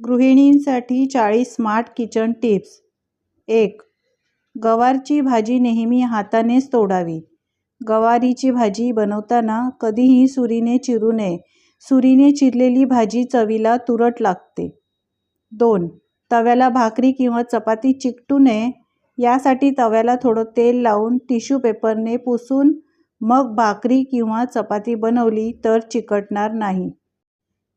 गृहिणींसाठी 40 smart kitchen tips. 1. गवारची भाजी नेहमी हातानेच तोडावी. गवारीची भाजी बनवताना कधीही सुरीने चिरू नये. सुरीने चिरलेली भाजी चवीला तुरट लागते. 2. तव्याला भाकरी किंवा चपाती चिकटू नये यासाठी तव्याला थोडं तेल लावून टिश्यू पेपरने पुसून मग भाकरी किंवा चपाती बनवली तर चिकटणार नाही.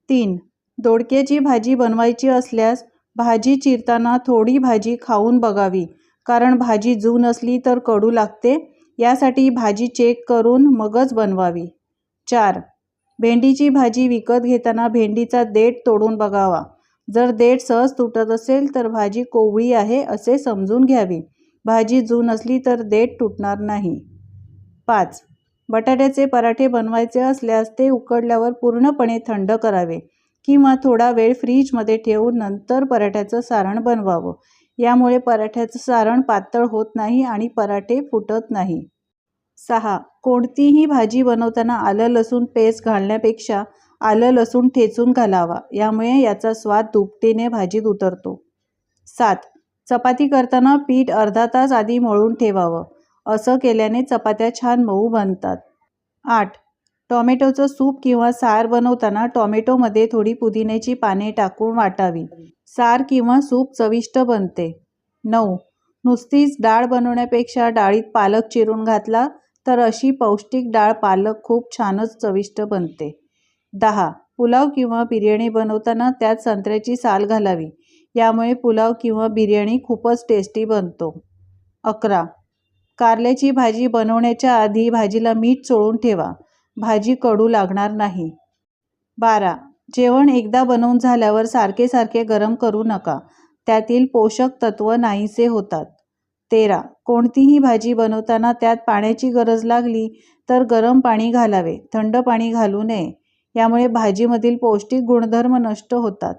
3. दोडक्याची भाजी बनवायची असल्यास भाजी चिरताना थोडी भाजी खाऊन बघावी, कारण भाजी जू नसली तर कडू लागते. यासाठी भाजी चेक करून मगच बनवावी. 4. भेंडीची भाजी विकत घेताना भेंडीचा देठ तोडून बघावा. जर देठ सहज तुटत असेल तर भाजी कोवळी आहे असे समजून घ्यावी. भाजी जू नसली तर देठ तुटणार नाही. 5. बटाट्याचे पराठे बनवायचे असल्यास ते उकडल्यावर पूर्णपणे थंड करावे किंवा थोडा वेळ फ्रीजमध्ये ठेवून नंतर पराठ्याचं सारण बनवावं. यामुळे पराठ्याचं सारण पातळ होत नाही आणि पराठे फुटत नाही. 6. कोणतीही भाजी बनवताना आलं लसूण पेस्ट घालण्यापेक्षा आलं लसूण ठेचून घालावा. यामुळे याचा स्वाद दुपटीने भाजीत उतरतो. 7. चपाती करताना पीठ अर्धा तास आधी मळून ठेवावं. असं केल्याने चपात्या छान मऊ बनतात. 8. टोमॅटोचं सूप किंवा सार बनवताना टोमॅटोमध्ये थोडी पुदिन्याची पाने टाकून वाटावी. सार किंवा सूप चविष्ट बनते. 9. नुसतीच डाळ बनवण्यापेक्षा डाळीत पालक चिरून घातला तर अशी पौष्टिक डाळ पालक खूप छानच चविष्ट बनते. 10. पुलाव किंवा बिर्याणी बनवताना त्यात संत्र्याची साल घालावी. यामुळे पुलाव किंवा बिर्याणी खूपच टेस्टी बनतो. 11. कारल्याची भाजी बनवण्याच्या आधी भाजीला मीठ चोळून ठेवा. भाजी कडू लागणार नाही. 12. जेवण एकदा बनवून झाल्यावर सारखे सारखे गरम करू नका. त्यातील पोषक तत्व नाहीसे होतात. 13. कोणतीही भाजी बनवताना त्यात पाण्याची गरज लागली तर गरम पाणी घालावे. थंड पाणी घालू नये. यामुळे भाजीमधील पौष्टिक गुणधर्म नष्ट होतात.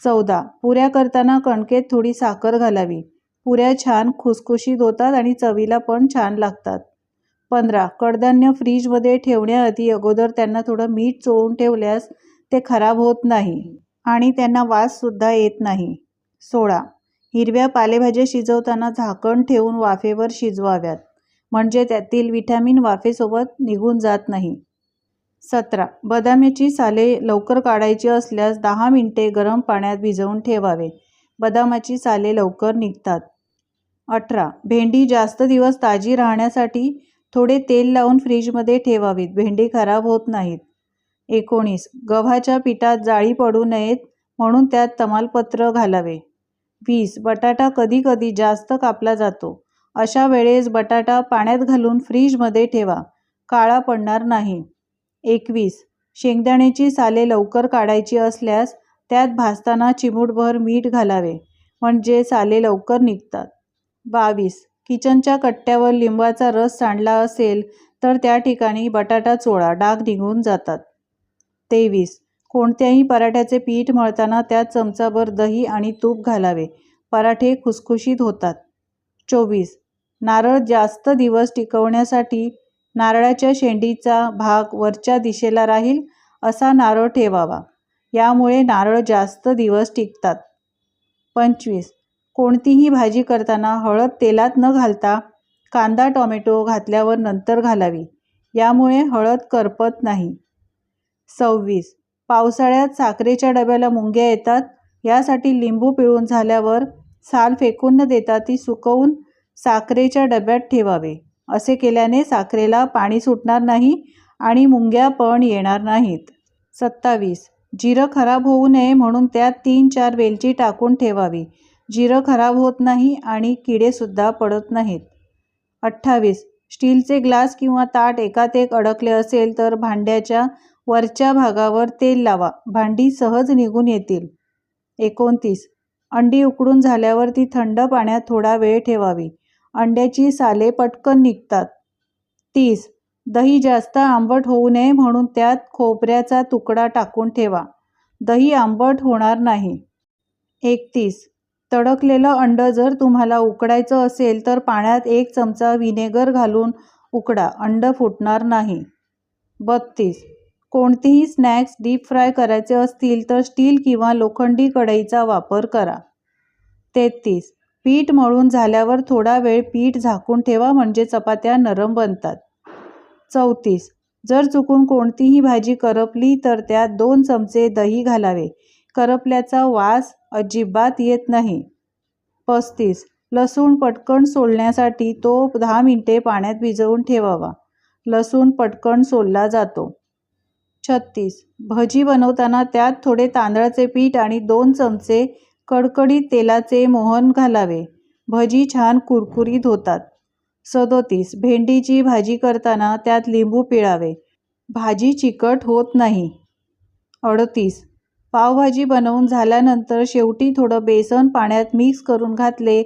14. पुऱ्या करताना कणकेत थोडी साखर घालावी. पुऱ्या छान खुसखुशीत होतात आणि चवीला पण छान लागतात. 15. कडधान्य फ्रीजमध्ये ठेवण्याआधी अगोदर त्यांना थोडं मीठ चोळून ठेवल्यास ते खराब होत नाही आणि त्यांना वाससुद्धा येत नाही. 16. हिरव्या पालेभाज्या शिजवताना झाकण ठेवून वाफेवर शिजवाव्यात, म्हणजे त्यातील व्हिटॅमिन वाफेसोबत निघून जात नाही. 17. बदामाची साले लवकर काढायची असल्यास 10 मिनिटे गरम पाण्यात भिजवून ठेवावे. बदामाची साले लवकर निघतात. 18. भेंडी जास्त दिवस ताजी राहण्यासाठी थोडे तेल लावून फ्रीजमध्ये ठेवावीत. भेंडी खराब होत नाहीत. 19. गव्हाच्या पिठात जाळी पडू नयेत म्हणून त्यात तमालपत्र घालावे. 20. बटाटा कधी कधी जास्त कापला जातो. अशा वेळेस बटाटा पाण्यात घालून फ्रीजमध्ये ठेवा. काळा पडणार नाही. 21. शेंगदाण्याची साले लवकर काढायची असल्यास त्यात भाजताना चिमूटभर मीठ घालावे, म्हणजे साले लवकर निघतात. 22. किचनच्या कट्ट्यावर लिंबाचा रस सांडला असेल तर त्या ठिकाणी बटाटा चोळा. डाग निघून जातात. 23. कोणत्याही पराठ्याचे पीठ मळताना त्यात चमचाभर दही आणि तूप घालावे. पराठे खुसखुशीत होतात. 24. नारळ जास्त दिवस टिकवण्यासाठी नारळाच्या शेंडीचा भाग वरच्या दिशेला राहील असा नारळ ठेवावा. यामुळे नारळ जास्त दिवस टिकतात. 25. कोणतीही भाजी करताना हळद तेलात न घालता कांदा टोमॅटो घातल्यावर नंतर घालावी. यामुळे हळद करपत नाही. 26. पावसाळ्यात साखरेच्या डब्याला मुंग्या येतात. यासाठी लिंबू पिळून झाल्यावर साल फेकून न देता ती सुकवून साखरेच्या डब्यात ठेवावे. असे केल्याने साखरेला पाणी सुटणार नाही आणि मुंग्या पण येणार नाहीत. 27. जिरं खराब होऊ नये म्हणून त्यात 3-4 वेलची टाकून ठेवावी. जिरं खराब होत नाही आणि किडेसुद्धा पडत नाहीत. 28. स्टीलचे ग्लास किंवा ताट एकात एक अडकले असेल तर भांड्याच्या वरच्या भागावर तेल लावा. भांडी सहज निघून येतील. 29. अंडी उकडून झाल्यावर ती थंड पाण्यात थोडा वेळ ठेवावी. अंड्याची साले पटकन निघतात. 30. दही जास्त आंबट होऊ नये म्हणून त्यात खोबऱ्याचा तुकडा टाकून ठेवा. दही आंबट होणार नाही. 31. तडकलेलं अंडं जर तुम्हाला उकडायचं असेल तर पाण्यात 1 चमचा व्हिनेगर घालून उकडा. अंडं फुटणार नाही. 32. कोणतेही स्नॅक्स डीप फ्राय करायचे असतील तर स्टील किंवा लोखंडी कढईचा वापर करा. 33. पीठ मळून झाल्यावर थोडा वेळ पीठ झाकून ठेवा म्हणजे चपात्या नरम बनतात. 34. जर चुकून कोणतीही भाजी करपली तर त्यात 2 चमचे दही घालावे. करपल्याचा वास अजिबात येत नाही. 35. लसूण पटकन सोलण्यासाठी तो 10 मिनिटे पाण्यात भिजवून ठेवावा. लसूण पटकन सोलला जातो. 36. भजी बनवताना त्यात थोडे तांदळाचे पीठ आणि 2 चमचे कडकडीत तेलाचे मोहन घालावे. भजी छान कुरकुरीत होतात. 37. भेंडीची भाजी करताना त्यात लिंबू पिळावे. भाजी चिकट होत नाही. 38. पावभाजी बनवून झाल्यानंतर शेवटी थोडं बेसन पाण्यात मिक्स करून घातले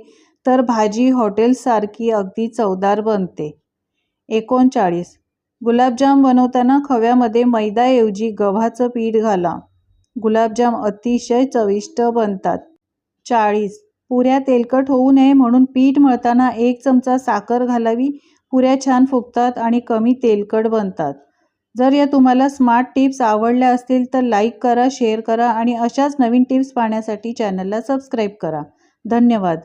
तर भाजी हॉटेलसारखी अगदी चवदार बनते. 39. गुलाबजाम बनवताना खव्यामध्ये मैद्याऐवजी गव्हाचं पीठ घाला. गुलाबजाम अतिशय चविष्ट बनतात. 40. पुऱ्या तेलकट होऊ नये म्हणून पीठ मळताना 1 चमचा साखर घालावी. पुऱ्या छान फुगतात आणि कमी तेलकट बनतात. जर या तुम्हाला स्मार्ट टिप्स आवडल्या असतील तर लाईक करा, शेअर करा आणि अशाच नवीन टिप्स पाहण्यासाठी चॅनलला सबस्क्राईब करा. धन्यवाद.